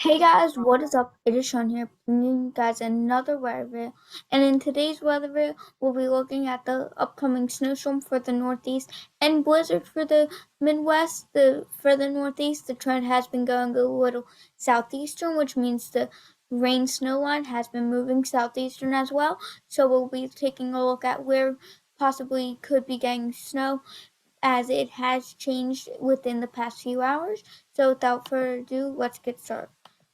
Hey guys, what is up? It is Sean here, bringing you guys another weather video. And in today's weather video, we'll be looking at the upcoming snowstorm for the Northeast and blizzard for the Midwest. For the Northeast, the trend has been going a little southeastern, which means the rain snow line has been moving southeastern as well. So we'll be taking a look at where possibly could be getting snow as it has changed within the past few hours. So without further ado, let's get started.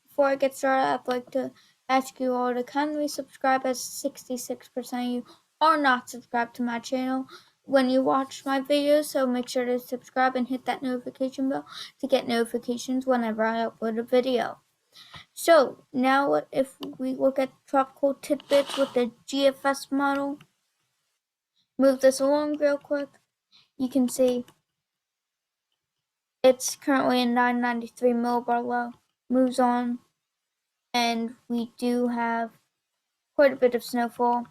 Before I get started, I'd like to ask you all to kindly subscribe, as 66% of you are not subscribed to my channel when you watch my videos, so make sure to subscribe and hit that notification bell to get notifications whenever I upload a video. So now if we look at tropical tidbits with the GFS model, move this along real quick, you can see it's currently a 993 millibar low, moves on, and we do have quite a bit of snowfall.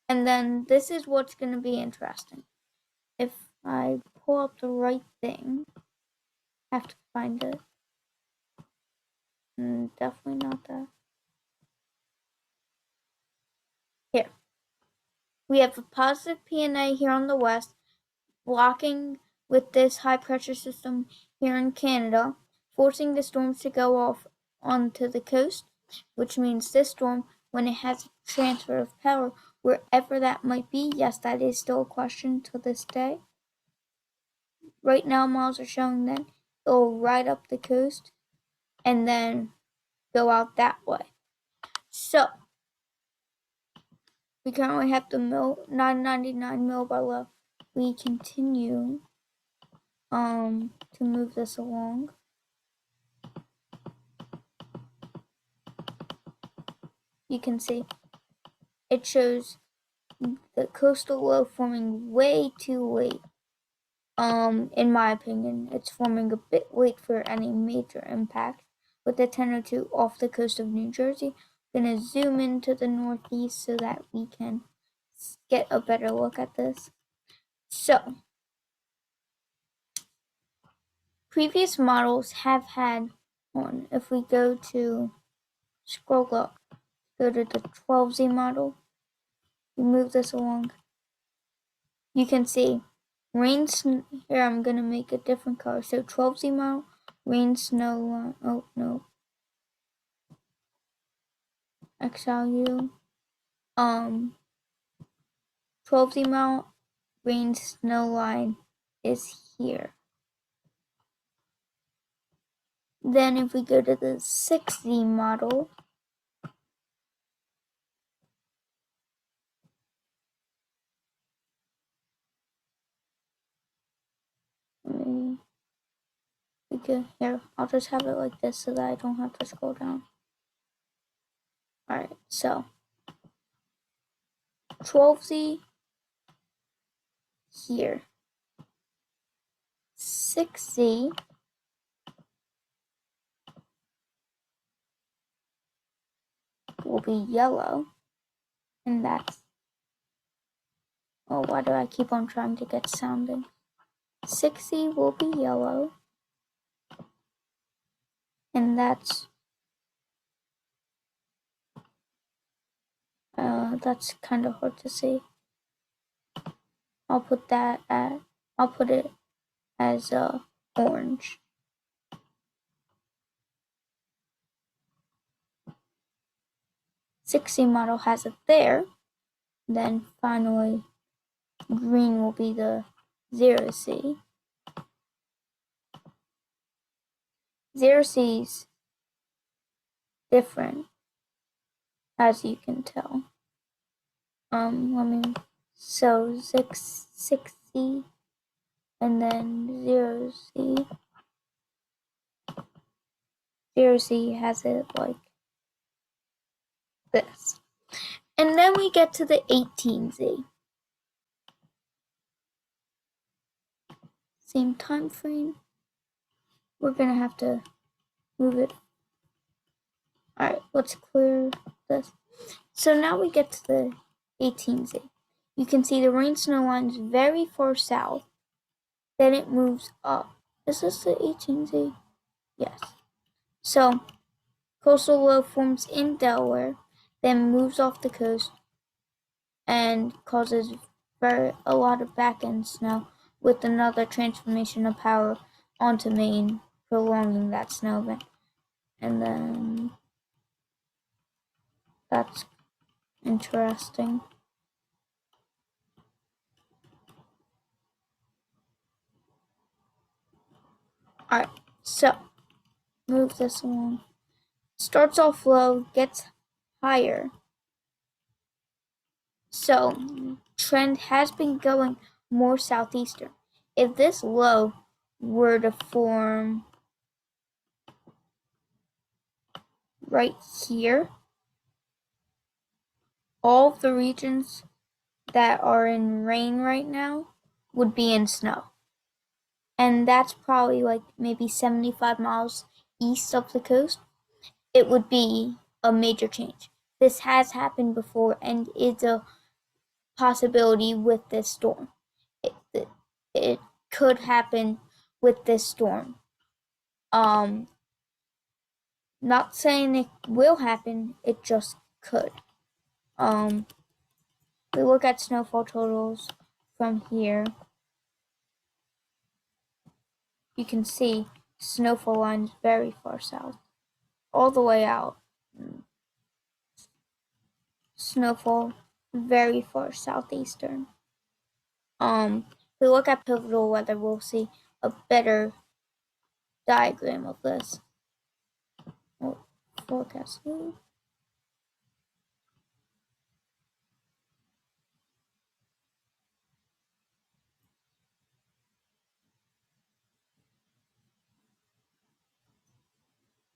And then this is what's going to be interesting. If I pull up the right thing, I have to find it. Definitely not that. Here. We have a positive PNA here on the west, blocking with this high pressure system here in Canada, forcing the storms to go off onto the coast, which means this storm, when it has a transfer of power, wherever that might be, yes, that is still a question to this day. Right now, models are showing that it'll ride up the coast and then go out that way. So, we currently have the 999 millibar low. We continue to move this along. You can see it shows the coastal low forming way too late. In my opinion, it's forming a bit late for any major impact. With the 1002 off the coast of New Jersey, I'm going to zoom into the northeast so that we can get a better look at this. So, previous models have had one. If we go to scroll up, go to the 12Z model, we move this along, you can see rain, here I'm going to make a different color. So 12Z model, rain, snow line, oh no, XLU, 12Z model, rain, snow line is here. Then if we go to the 6Z model, here, I'll just have it like this so that I don't have to scroll down. Alright, so 12Z here, 6Z will be yellow, and that's, oh, why do I keep on trying to get sounding? 6Z will be yellow, and that's kind of hard to see. I'll put it as orange. .6Z model has it there. Then finally, green will be the 0Z. 0Z's different, as you can tell. So 6Z and then 0Z. 0Z has it like this. And then we get to the 18Z. Same time frame. We're gonna have to move it. Alright, let's clear this. So now we get to the 18Z. You can see the rain snow line is very far south. Then it moves up. Is this the 18Z? Yes. So Coastal low forms in Delaware, then moves off the coast and causes a lot of back-end snow, with another transformation of power onto Maine, prolonging that snow event. And then that's interesting. Alright, so move this along. Starts off low, gets higher. So trend has been going more southeastern. If this low were to form right here, all of the regions that are in rain right now would be in snow. And that's probably like maybe 75 miles east of the coast. It would be a major change. This has happened before and is a possibility with this storm. It could happen with this storm. Not saying it will happen, it just could. We look at snowfall totals from here. You can see snowfall lines very far south, all the way out. Snowfall very far southeastern. If we look at pivotal weather, we'll see a better diagram of this. Forecast.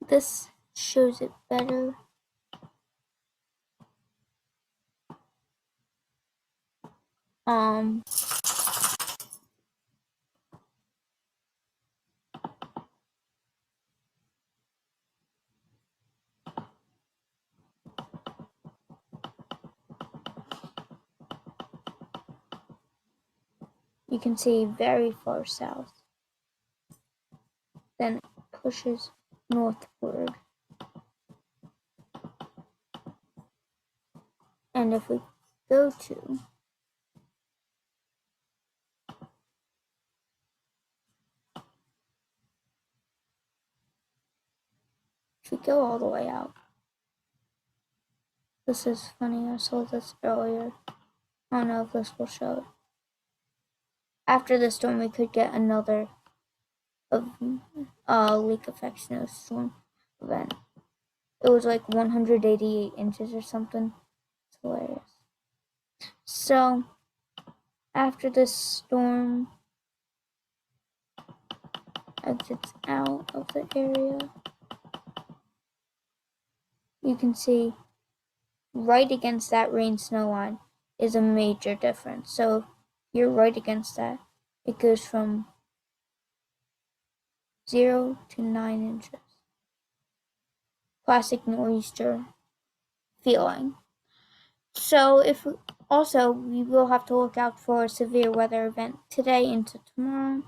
This shows it better. You can see very far south. Then it pushes northward. And if we go to go all the way out. This is funny, I saw this earlier. I don't know if this will show it. After the storm, we could get another lake effect snowstorm event. It was like 188 inches or something. It's hilarious. So, after this storm exits out of the area, you can see right against that rain snow line is a major difference. So, you're right against that. It goes from 0 to 9 inches. Classic nor'easter feeling. So if also we will have to look out for a severe weather event today into tomorrow.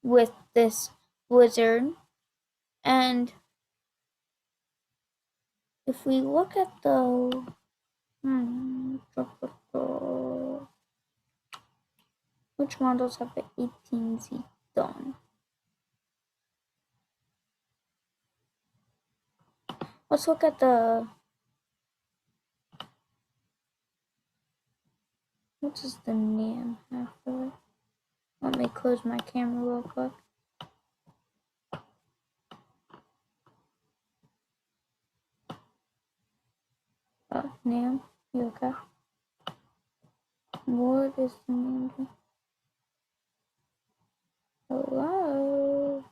With this blizzard, and if we look at the which models have the 18Z done? Let's look at the what does the NAM have for it? Let me close my camera real quick. NAM, you okay? What is the NAM? Hello?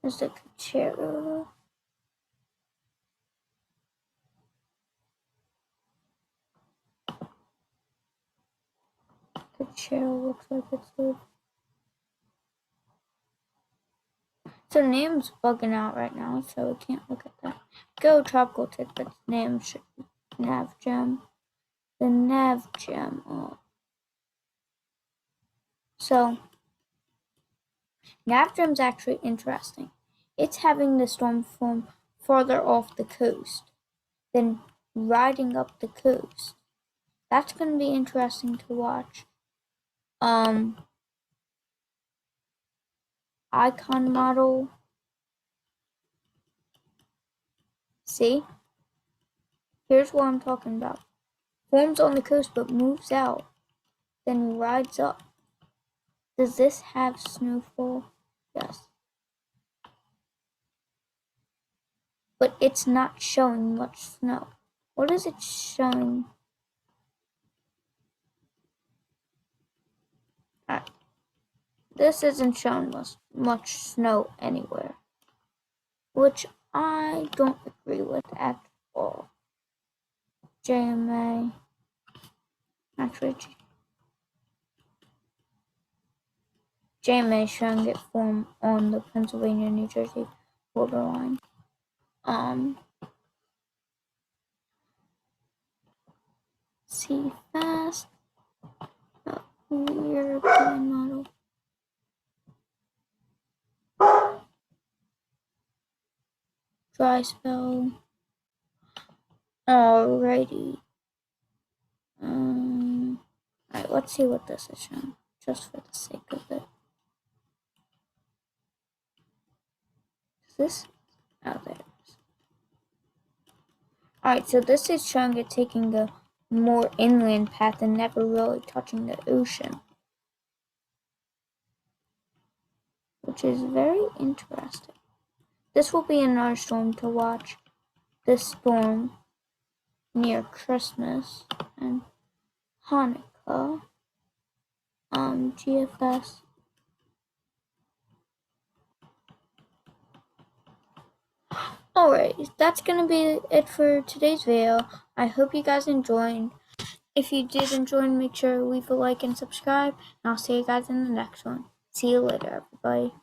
Is it Kuchera? Kuchera looks like it's good. So NAM's bugging out right now, so we can't look at that. Go Tropical Tidbits. NAM should be NavGem. The NavGem. So Navdrum's actually interesting. It's having the storm form farther off the coast than riding up the coast. That's going to be interesting to watch. Icon model. See? Here's what I'm talking about. Forms on the coast but moves out, then rides up. Does this have snowfall? Yes. But it's not showing much snow. What is it showing? This isn't showing much snow anywhere, which I don't agree with at all. JMA. Actually, JMA showing it form on the Pennsylvania-New Jersey borderline. See fast. European model. Dry spell. Alrighty. Alright, let's see what this is showing, just for the sake of it. Is this? Oh, there it is. Alright, so this is showing it taking a more inland path and never really touching the ocean, which is very interesting. This will be another storm to watch. This storm near Christmas and Hanukkah. GFS. Alright, that's gonna be it for today's video. I hope you guys enjoyed. If you did enjoy, make sure to leave a like and subscribe. And I'll see you guys in the next one. See you later, everybody.